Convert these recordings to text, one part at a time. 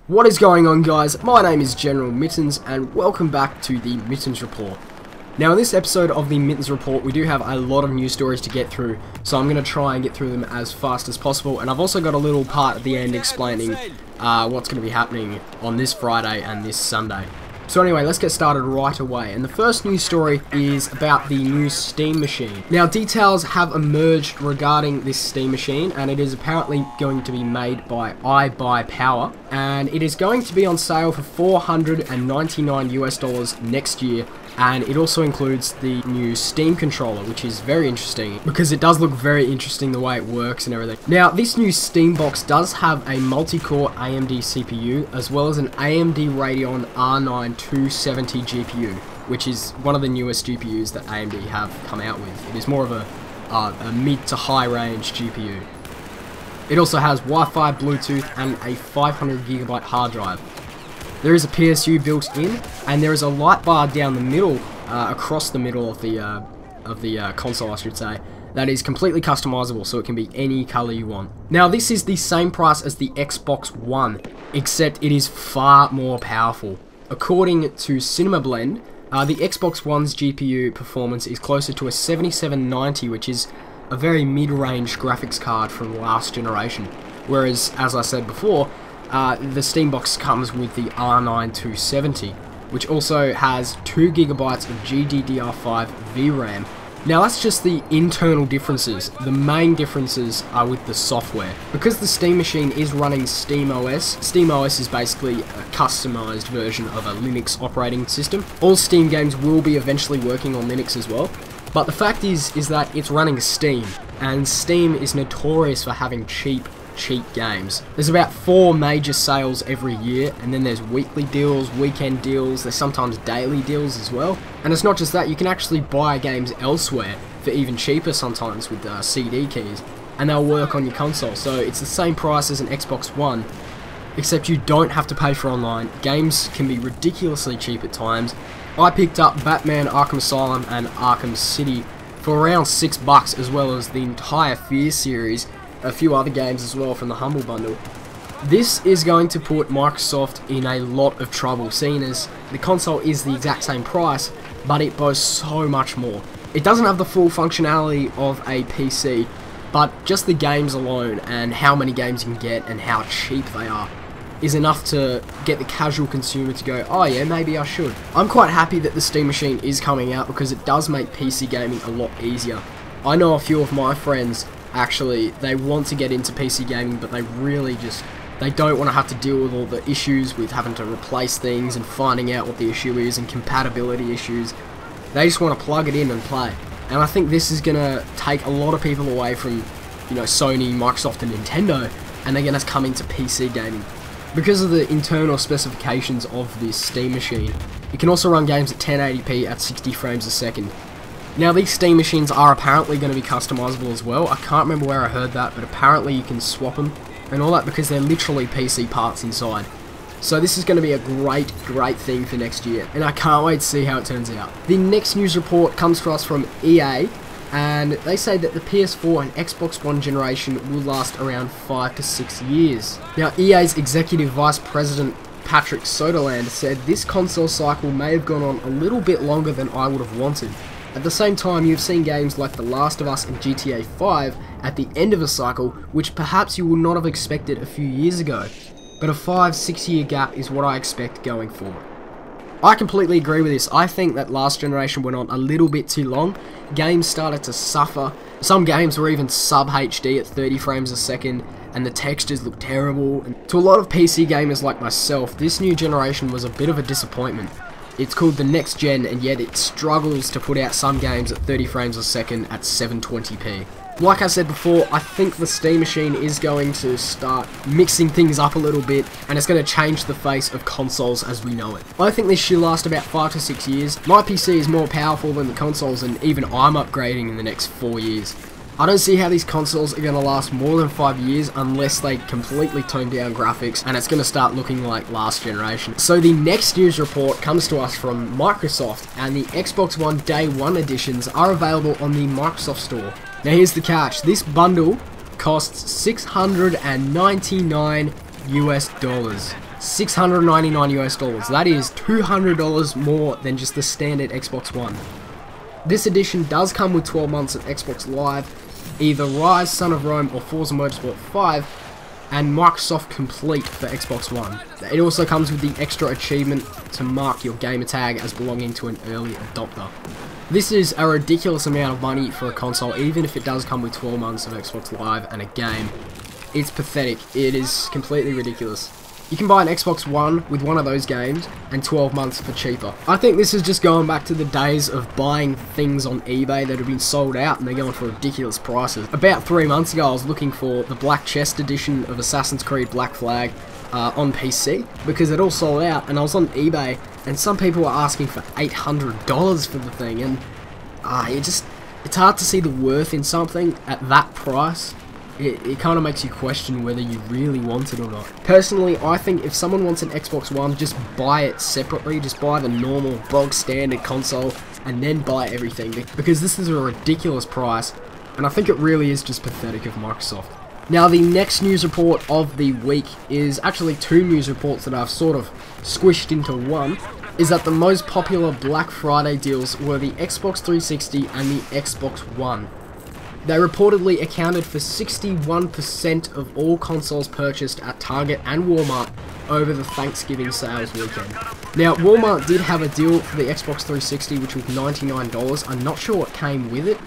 What is going on, guys? My name is General Mittens and welcome back to the Mittens Report. Now in this episode of the Mittens Report we do have a lot of news stories to get through, so I'm going to try and get through them as fast as possible, and I've also got a little part at the end explaining what's going to be happening on this Friday and this Sunday. So anyway, let's get started right away, and the first news story is about the new Steam machine. Now details have emerged regarding this Steam machine, and it is apparently going to be made by iBuyPower, and it is going to be on sale for $499 US next year, and it also includes the new Steam controller, which is very interesting because it does look very interesting the way it works and everything. Now this new Steam box does have a multi-core AMD CPU as well as an AMD Radeon R9 270 GPU, which is one of the newest GPUs that AMD have come out with. It is more of a mid to high range GPU. It also has Wi-Fi, Bluetooth, and a 500GB hard drive. There is a PSU built in, and there is a light bar down the middle, across the middle of the console, I should say, that is completely customizable, so it can be any color you want. Now, this is the same price as the Xbox One, except it is far more powerful. According to Cinema Blend, the Xbox One's GPU performance is closer to a 7790, which is a very mid-range graphics card from last generation. Whereas, as I said before, the Steam box comes with the R9 270, which also has 2GB of GDDR5 VRAM. Now that's just the internal differences. The main differences are with the software. Because the Steam machine is running SteamOS, SteamOS is basically a customized version of a Linux operating system. All Steam games will be eventually working on Linux as well, but the fact is that it's running Steam, and Steam is notorious for having cheap games. There's about 4 major sales every year, and then there's weekly deals, weekend deals, there's sometimes daily deals as well. And it's not just that, you can actually buy games elsewhere for even cheaper sometimes with CD keys, and they'll work on your console. So it's the same price as an Xbox One, except you don't have to pay for online. Games can be ridiculously cheap at times. I picked up Batman Arkham Asylum and Arkham City for around $6, as well as the entire Fear series, a few other games as well from the Humble Bundle. This is going to put Microsoft in a lot of trouble, seeing as the console is the exact same price, but it boasts so much more. It doesn't have the full functionality of a PC, but just the games alone and how many games you can get and how cheap they are is enough to get the casual consumer to go, oh yeah, maybe I should. I'm quite happy that the Steam machine is coming out because it does make PC gaming a lot easier. I know a few of my friends, actually, they want to get into PC gaming, but they really they don't want to have to deal with all the issues with having to replace things and finding out what the issue is and compatibility issues. They just want to plug it in and play. And I think this is going to take a lot of people away from, you know, Sony, Microsoft and Nintendo, and they're going to come into PC gaming. Because of the internal specifications of this Steam machine, it can also run games at 1080p at 60 frames a second. Now these Steam machines are apparently going to be customizable as well. I can't remember where I heard that, but apparently you can swap them and all that because they're literally PC parts inside. So this is going to be a great thing for next year, and I can't wait to see how it turns out. The next news report comes to us from EA, and they say that the PS4 and Xbox One generation will last around 5 to 6 years. Now EA's Executive Vice President Patrick Soderlund said this console cycle may have gone on a little bit longer than I would have wanted. At the same time, you've seen games like The Last of Us and GTA 5 at the end of a cycle, which perhaps you would not have expected a few years ago. But a 5-6 year gap is what I expect going forward. I completely agree with this. I think that last generation went on a little bit too long. Games started to suffer. Some games were even sub HD at 30 frames a second, and the textures look terrible. And to a lot of PC gamers like myself, this new generation was a bit of a disappointment. It's called the next gen, and yet it struggles to put out some games at 30 frames a second at 720p. Like I said before, I think the Steam machine is going to start mixing things up a little bit, and it's going to change the face of consoles as we know it. I think this should last about 5 to 6 years. My PC is more powerful than the consoles, and even I'm upgrading in the next 4 years. I don't see how these consoles are going to last more than 5 years unless they completely tone down graphics, and it's going to start looking like last generation. So the next news report comes to us from Microsoft, and the Xbox One Day 1 editions are available on the Microsoft Store. Now here's the catch, this bundle costs $699 US. $699 US. That is $200 more than just the standard Xbox One. This edition does come with 12 months of Xbox Live, either Rise, Son of Rome, or Forza Motorsport 5, and Microsoft Complete for Xbox One. It also comes with the extra achievement to mark your gamer tag as belonging to an early adopter. This is a ridiculous amount of money for a console, even if it does come with 12 months of Xbox Live and a game. It's pathetic. It is completely ridiculous. You can buy an Xbox One with one of those games and 12 months for cheaper. I think this is just going back to the days of buying things on eBay that have been sold out and they're going for ridiculous prices. About 3 months ago I was looking for the Black Chest edition of Assassin's Creed Black Flag on PC because it all sold out, and I was on eBay and some people were asking for $800 for the thing, and it's hard to see the worth in something at that price. It kind of makes you question whether you really want it or not. Personally, I think if someone wants an Xbox One, just buy it separately. Just buy the normal, bog standard console and then buy everything, because this is a ridiculous price, and I think it really is just pathetic of Microsoft. Now, the next news report of the week is actually two news reports that I've sort of squished into one. Is that the most popular Black Friday deals were the Xbox 360 and the Xbox One. They reportedly accounted for 61% of all consoles purchased at Target and Walmart over the Thanksgiving sales weekend. Now, Walmart did have a deal for the Xbox 360 which was $99. I'm not sure what came with it,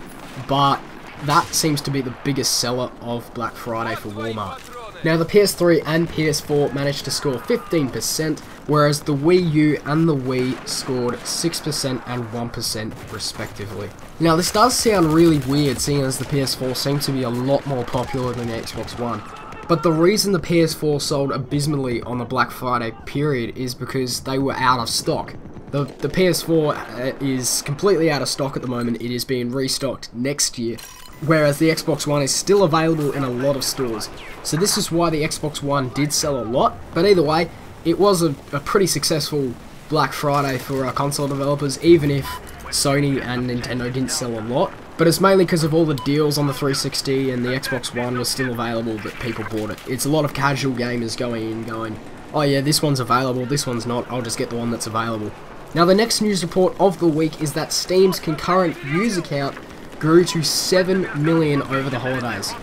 but that seems to be the biggest seller of Black Friday for Walmart. Now, the PS3 and PS4 managed to score 15%, whereas the Wii U and the Wii scored 6% and 1% respectively. Now, this does sound really weird, seeing as the PS4 seems to be a lot more popular than the Xbox One. But the reason the PS4 sold abysmally on the Black Friday period is because they were out of stock. The PS4 is completely out of stock at the moment. It is being restocked next year, whereas the Xbox One is still available in a lot of stores. So this is why the Xbox One did sell a lot, but either way, it was a pretty successful Black Friday for our console developers, even if Sony and Nintendo didn't sell a lot. But it's mainly because of all the deals on the 360 and the Xbox One was still available that people bought it. It's a lot of casual gamers going in going, oh yeah, this one's available, this one's not, I'll just get the one that's available. Now, the next news report of the week is that Steam's concurrent user count grew to 7 million over the holidays.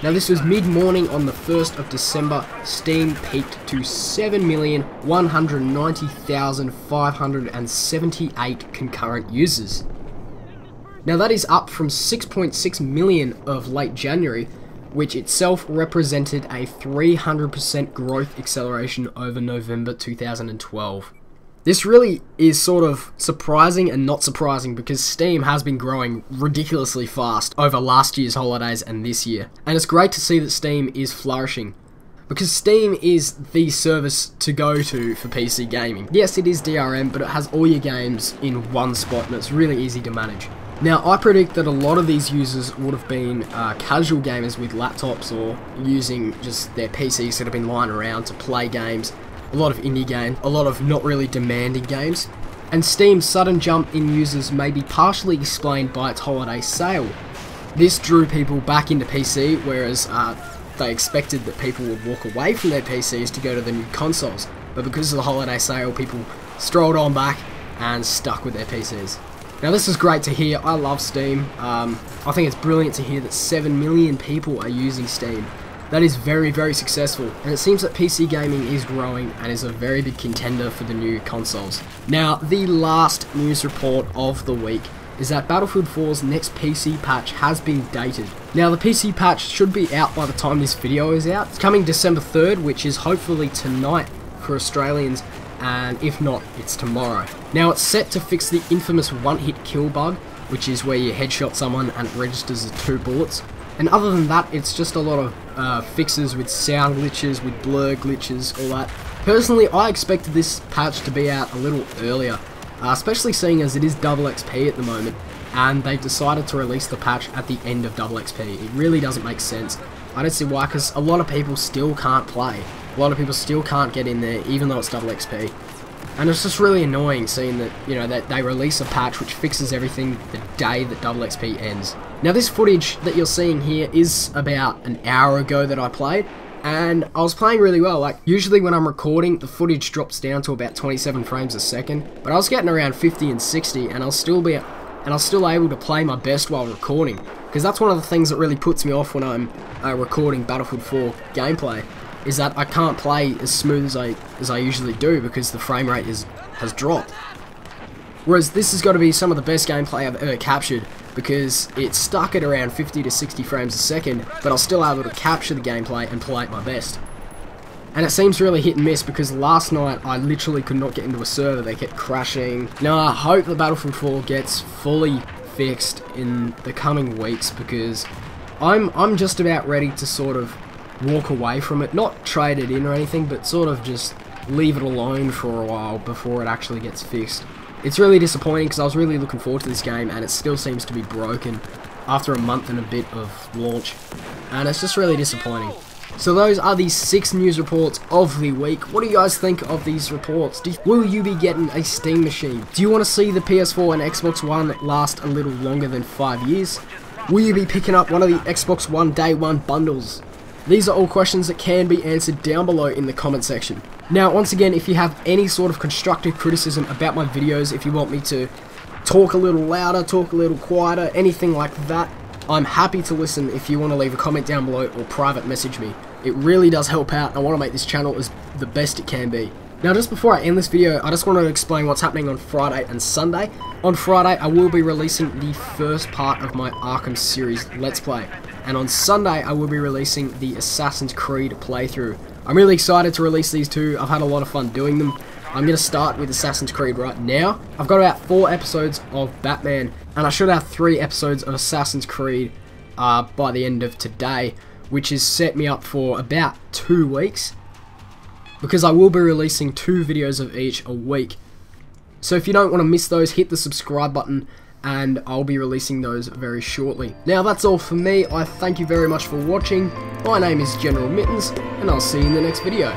Now, this was mid-morning on the 1st of December. Steam peaked to 7,190,578 concurrent users. Now, that is up from 6.6 million of late January, which itself represented a 300% growth acceleration over November 2012. This really is sort of surprising and not surprising, because Steam has been growing ridiculously fast over last year's holidays and this year. And it's great to see that Steam is flourishing, because Steam is the service to go to for PC gaming. Yes, it is DRM, but it has all your games in one spot and it's really easy to manage. Now, I predict that a lot of these users would have been casual gamers with laptops or using just their PCs that have been lying around to play games. A lot of indie games, a lot of not really demanding games. And Steam's sudden jump in users may be partially explained by its holiday sale. This drew people back into PC, whereas they expected that people would walk away from their PCs to go to the new consoles. But because of the holiday sale, people strolled on back and stuck with their PCs. Now, this is great to hear. I love Steam. I think it's brilliant to hear that 7 million people are using Steam. That is very, very successful, and it seems that PC gaming is growing and is a very big contender for the new consoles. Now, the last news report of the week is that Battlefield 4's next PC patch has been dated. Now, the PC patch should be out by the time this video is out. It's coming December 3rd, which is hopefully tonight for Australians, and if not, it's tomorrow. Now, it's set to fix the infamous one-hit kill bug, which is where you headshot someone and it registers as 2 bullets. And other than that, it's just a lot of fixes with sound glitches, with blur glitches, all that. Personally, I expected this patch to be out a little earlier, especially seeing as it is double XP at the moment, and they've decided to release the patch at the end of double XP. It really doesn't make sense. I don't see why, because a lot of people still can't play. A lot of people still can't get in there, even though it's double XP. And it's just really annoying seeing that, you know, that they release a patch which fixes everything the day that double XP ends. Now, this footage that you're seeing here is about an hour ago that I played, and I was playing really well. Like, usually when I'm recording, the footage drops down to about 27 frames a second, but I was getting around 50 and 60, and I was still able to play my best while recording, because that's one of the things that really puts me off when I'm recording Battlefield 4 gameplay, is that I can't play as smooth as I usually do because the frame rate has dropped. Whereas this has got to be some of the best gameplay I've ever captured, because it's stuck at around 50 to 60 frames a second, but I was still able to capture the gameplay and play at my best. And it seems really hit and miss, because last night I literally could not get into a server. They kept crashing. Now I hope the Battlefield 4 gets fully fixed in the coming weeks, because I'm just about ready to sort of walk away from it. Not trade it in or anything, but sort of just leave it alone for a while before it actually gets fixed. It's really disappointing, because I was really looking forward to this game, and it still seems to be broken after a month and a bit of launch, and it's just really disappointing. So those are the 6 news reports of the week. What do you guys think of these reports? Will you be getting a Steam machine? Do you want to see the PS4 and Xbox One last a little longer than 5 years? Will you be picking up one of the Xbox One Day 1 bundles? These are all questions that can be answered down below in the comment section. Now, once again, if you have any sort of constructive criticism about my videos, if you want me to talk a little louder, talk a little quieter, anything like that, I'm happy to listen if you want to leave a comment down below or private message me. It really does help out. I want to make this channel as the best it can be. Now, just before I end this video, I just want to explain what's happening on Friday and Sunday. On Friday, I will be releasing the first part of my Arkham series Let's Play. And on Sunday, I will be releasing the Assassin's Creed playthrough. I'm really excited to release these two. I've had a lot of fun doing them. I'm going to start with Assassin's Creed right now. I've got about 4 episodes of Batman, and I should have 3 episodes of Assassin's Creed by the end of today, which has set me up for about 2 weeks, because I will be releasing 2 videos of each a week. So if you don't want to miss those, hit the subscribe button, and I'll be releasing those very shortly. Now that's all for me. I thank you very much for watching. My name is General Mittens, and I'll see you in the next video.